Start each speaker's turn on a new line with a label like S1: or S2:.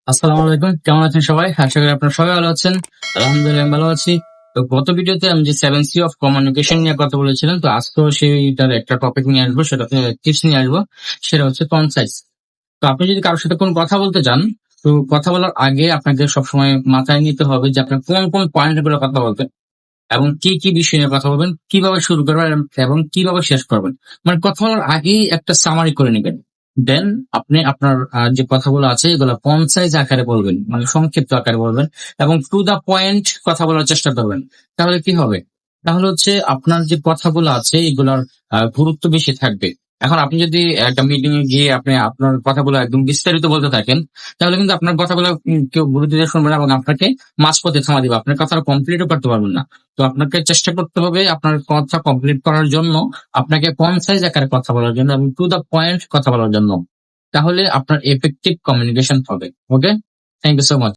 S1: আসসালামু আলাইকুম, কেমন আছেন সবাই? আশা করি আপনারা সবাই ভালো আছেন। আলহামদুলিল্লাহ আমি ভালো আছি। তো গত ভিডিওতে আমি যে 7C অফ কমিউনিকেশন নিয়ে কথা বলেছিলাম, তো আজকেও সেইটার একটা টপিক নিয়ে আসবো, সেটাতে টিপস নিয়ে আসবো। সেটা হচ্ছে কনসাইজ। তো আপনি যদি কারোর সাথে কোনো কথা বলতে চান, তো কথা বলার আগে আপনাকে সবসময় মাথায় নিতে হবে যে আপনি কোন কোন পয়েন্ট গুলো কথা বলবেন এবং কি কি বিষয় নিয়ে কথা বলবেন, কিভাবে শুরু করবেন এবং কিভাবে শেষ করবেন। মানে কথা বলার আগেই একটা সামারি করে নেবেন। দেন আপনি আপনার যে কথাগুলো আছে এগুলো কনসাইজ আকারে বলবেন, মানে সংক্ষিপ্ত আকারে বলবেন এবং টু দা পয়েন্ট কথা বলার চেষ্টা করবেন। তাহলে কি হবে? তাহলে হচ্ছে আপনার যে কথাগুলো আছে এগুলোর গুরুত্ব বেশি থাকবে। এখন আপনি যদি একটা মিটিং এ গিয়ে আপনি আপনার কথাগুলো একদম বিস্তারিত বলতে থাকেন, তাহলে কিন্তু আপনার কথাগুলো কেউ গুরুত্ব দিয়ে শুনবে না এবং আপনাকে মাঝপথে থামা দিবে, আপনার কথা কমপ্লিটও করতে পারবেন না। তো আপনাকে চেষ্টা করতে হবে আপনার কথা কমপ্লিট করার জন্য, আপনাকে কনসাইজ আকারে কথা বলার জন্য এবং টু দা পয়েন্ট কথা বলার জন্য। তাহলে আপনার এফেক্টিভ কমিউনিকেশন হবে। ওকে, থ্যাংক ইউ সো মাচ।